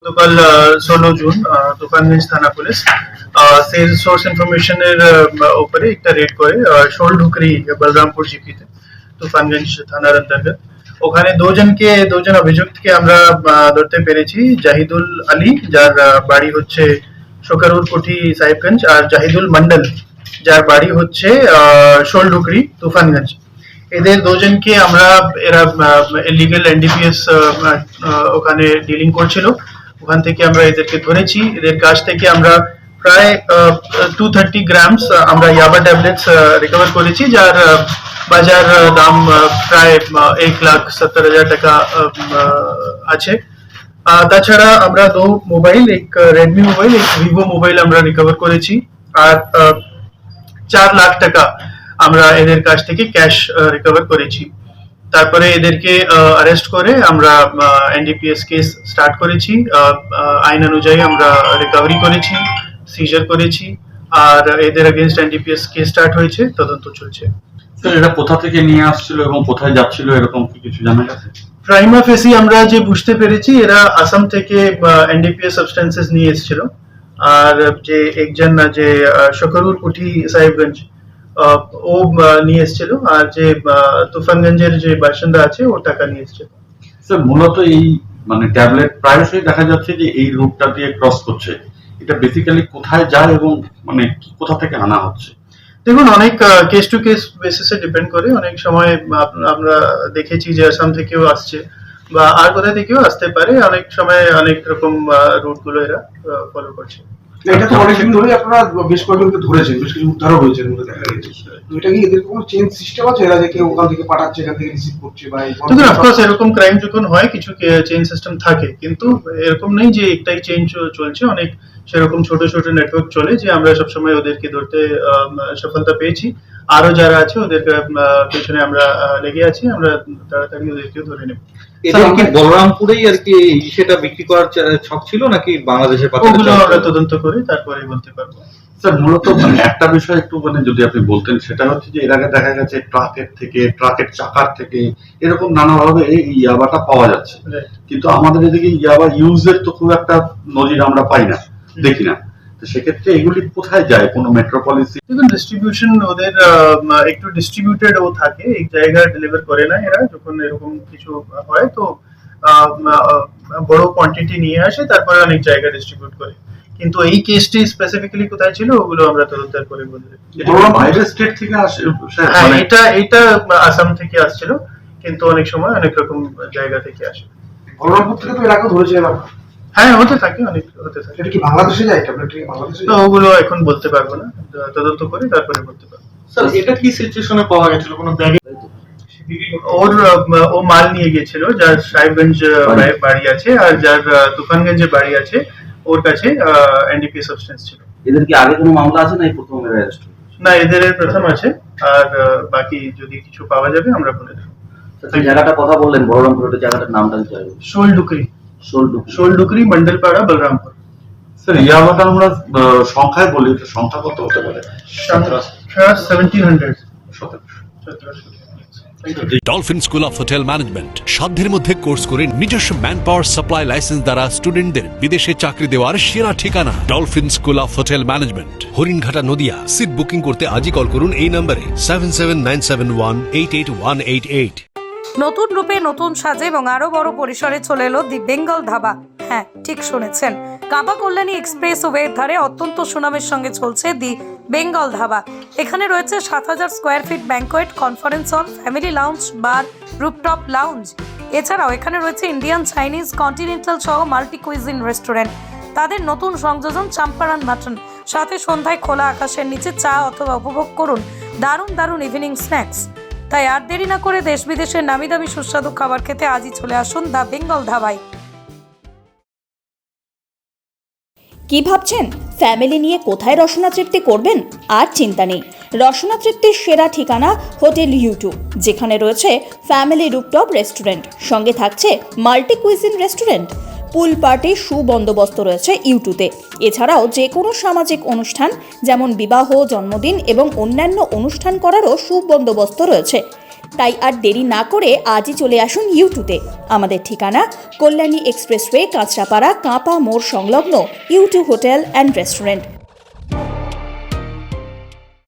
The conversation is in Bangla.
গতকাল 16 জুন তুফানগঞ্জ থানা পুলিশ সেলস সোর্স ইনফরমেশনের উপরে একটা রেড করে শোল ঢুকরি বলরামপুর জিপিতে তুফানগঞ্জ থানার অন্তর্গত ওখানে দুজন অভিযুক্তকে আমরা ধরতে পেরেছি। জাহিদুল আলী, যার বাড়ি হচ্ছে শোকারুর কুঠি সাহেবগঞ্জ, আর জাহিদুল মন্ডল, যার বাড়ি হচ্ছে শোল ঢুকরি তুফানগঞ্জ। এদের দুজনকে আমরা এরা ইলিগাল এনডিপিএস ওখানে ডিলিং করছিল, ওখান থেকে আমরা এদেরকে ধরেছি। এদের কাছ থেকে আমরা প্রায় 230 গ্রামস আমরা ইয়াবা ট্যাবলেটস রিকভার করেছি, যার বাজার দাম প্রায় 1,70,000 টাকা আছে। তাছাড়া আমরা দো মোবাইল, এক রেডমি মোবাইল, এক ভিভো মোবাইল আমরা রিকভার করেছি, আর 4 লাখ টাকা আমরা এদের কাছ থেকে ক্যাশ রিকভার করেছি। তারপরে এদেরকে অ্যারেস্ট করে আমরা এনডিপিএস কেস স্টার্ট করেছি। আইন অনুযায়ী আমরা রিকভারি করেছি, সিজার করেছি, আর এদের এগেইনস্ট এনডিপিএস কেস স্টার্ট হয়েছে, তদন্ত চলছে। এটা কোথা থেকে নিয়ে আসছিল এবং কোথায় যাচ্ছিল এরকম কি কিছু জানা গেছে? প্রাইমা ফেসি আমরা যে বুঝতে পেরেছি এরা আসাম থেকে এনডিপিএস সাবস্টেন্সেস নিয়ে এসেছিল, আর যে একজন যে শকরুর কুঠি সাহেবগঞ্জ ও নিয়ে এসেছিল, আর যে তুফানগঞ্জের যে বাসিন্দা আছে ও টাকা নিয়ে এসেছিল। স্যার, মূলত এই মানে ট্যাবলেট প্রায়শই দেখা যাচ্ছে যে এই রুটটা দিয়ে ক্রস করছে, এটা বেসিক্যালি কোথায় যায় এবং মানে কোথা থেকে আনা হচ্ছে? দেখুন, অনেক কেস টু কেস বেসিসে ডিপেন্ড করে। অনেক সময় আমরা দেখেছি যে আসাম থেকেও আসছে বা আর কোথা থেকেও আসতে পারে। অনেক সময় অনেক রকম রুট গুলো এরা ফলো করছে। এটা তো অনেকদিন ধরে আপনারা বেশ কয়েকজনকে ধরেছেন, বেশ কিছু উদ্ধারও হয়েছে বলে দেখা গেছে। এটা কি এদের কোনো চেঞ্জ সিস্টেম আছে, এরা যে কেউ ওখান থেকে পাঠাচ্ছে, এখান থেকে রিসিভ করছে বা দেখুন, অফকোর্স এরকম ক্রাইম যখন হয় কিছু চেইন সিস্টেম থাকে, কিন্তু এরকম নেই যে একটাই চেইন চলছে। অনেক সেরকম ছোট ছোট নেটওয়ার্ক চলে, যে আমরা সবসময় ওদেরকে ধরতে সফলতা পেয়েছি। আরো যারা আছে ওদের পেছনে আমরা লেগে আছি, আমরা তাড়াতাড়ি ওদেরকেও ধরে নেব। এদের কি বলরামপুরেই আর কি সেটা বিক্রি করার ছক ছিল নাকি বাংলাদেশের পাঠানো? ওগুলো আমরা তদন্ত করে তারপরে বলতে পারবো। স্যার, মূলত মানে একটা বিষয় একটু মানে যদি আপনি বলতেন, সেটা হচ্ছে যে এর আগে দেখা গেছে ট্রাকের চাকার থেকে এরকম নানাভাবে এই ইয়াবাটা পাওয়া যাচ্ছে, কিন্তু আমাদের এদিকে ইয়াবা ইউজের তো খুব একটা নজির আমরা পাই না, দেখি না। তো সেক্ষেত্রে এগুলি কোথায় যায়? কোনো মেট্রোপলিসি? দেখুন, ডিস্ট্রিবিউশন ওদের একটু ডিস্ট্রিবিউটেড ও থাকে, এক জায়গায় ডেলিভার করে না এরা। যখন এরকম কিছু হয় তো বড় কোয়ান্টিটি নিয়ে আসে, তারপরে অনেক জায়গায় ডিস্ট্রিবিউট করে। কিন্তু এই কেসটি স্পেসিফিক্যালি কোথায় ছিল ওগুলো আমরা তদন্ত করে বলতে পারি। বাইরের স্টেট থেকে আসে? হ্যাঁ, এটা আসাম থেকে আসছিল, কিন্তু অনেক সময় অনেক রকম জায়গা থেকে আসে। বলরামপুর থেকে তো এর আগে ধরেছিলেন আপনারা? হ্যাঁ, হতে থাকে, অনেক হতে থাকে। এটা কি বাংলাদেশে যায়? ট্যাবলেট কি বাংলাদেশে তো যায়? ওগুলো এখন বলতে পারবো না, তদন্ত করে তারপরে বলতে পারবো। স্যার, এটা কি সিচুয়েশনে পাওয়া গেছিল? কোনো ব্যাগে ও মাল নিয়ে গিয়েছিল, যার সাহেবগঞ্জ বাড়ি আছে আর যার তুফানগঞ্জে বাড়ি আছে, ওর কাছে এনডিপিএস সাবস্টেন্স ছিল। এদের কি আগে কোনো মামলা আছে নাকি প্রথম অ্যারেস্ট? না, এদের প্রথম আছে, আর বাকি যদি কিছু পাওয়া যাবে আমরা বলে দেবো। জায়গাটা কথা বললেন বলরামপুর, জায়গাটার নামটা চাই। শোলডুকরি মন্ডলপাড়া বলরামপুর। স্যার, ইয়াবাটা আমরা সংখ্যায় বলি, সংখ্যা কত হতে পারে? 1700। Dolphin School of Hotel management সাধ্যের মধ্যে কোর্স করে নিজস্ব ম্যান পাওয়ার সাপ্লাই লাইসেন্স দ্বারা স্টুডেন্টদের বিদেশে চাকরি দেওয়ার সেরা ঠিকানা Dolphin School of Hotel Management, Haringhata, Nadia. Seat booking করতে আজই কল করুন এই নম্বরে 7797188188। নতুন রূপে, নতুন সাজে এবং আরো বড় পরিসরে চলে এলো দি বেঙ্গল ধাবা। হ্যাঁ, ঠিক শুনেছেন, কাবা কল্যাণী এক্সপ্রেস ওয়ের ধারে অত্যন্ত সুনামের সঙ্গে চলছে দি বেঙ্গল ধাবা। এখানে রয়েছে 7000 square feet banquet, conference hall, family lounge, bar, rooftop lounge. এছাড়াও এখানে রয়েছে ইন্ডিয়ান, চাইনিজ, কন্টিনেন্টাল সহ মাল্টি কুইজিন রেস্টুরেন্ট। তাদের নতুন সংযোজন চাম্পারান মাটন, সাথে সন্ধ্যায় খোলা আকাশের নিচে চা অথবা উপভোগ করুন দারুণ দারুণ ইভিনিং স্ন্যাক্স। তাই আর দেরি না করে দেশ বিদেশের নামি দামি সুস্বাদু খাবার খেতে আজই চলে আসুন দ্য বেঙ্গল ধাবায়। কি ভাবছেন ফ্যামিলি নিয়ে কোথায় রসনা তৃপ্তি করবেন? আর চিন্তা নেই, রসনা তৃপ্তির সেরা ঠিকানা হোটেল ইউ2, যেখানে রয়েছে ফ্যামিলি রুফটপ রেস্টুরেন্ট, সঙ্গে থাকছে মাল্টি কুইজিন রেস্টুরেন্ট। পুল পার্টির সুবন্দোবস্ত রয়েছে ইউ2তে। এছাড়াও যে কোনো সামাজিক অনুষ্ঠান যেমন বিবাহ, জন্মদিন এবং অন্যান্য অনুষ্ঠান করারও সুবন্দোবস্ত রয়েছে। তাই আর দেরি না করে আজই চলে আসুন ইউটিউবে। আমাদের ঠিকানা কল্যাণী এক্সপ্রেসওয়ে, কাঁচরাপাড়া, কাঁপা মোড় সংলগ্ন ইউটিউব হোটেল অ্যান্ড রেস্টুরেন্ট।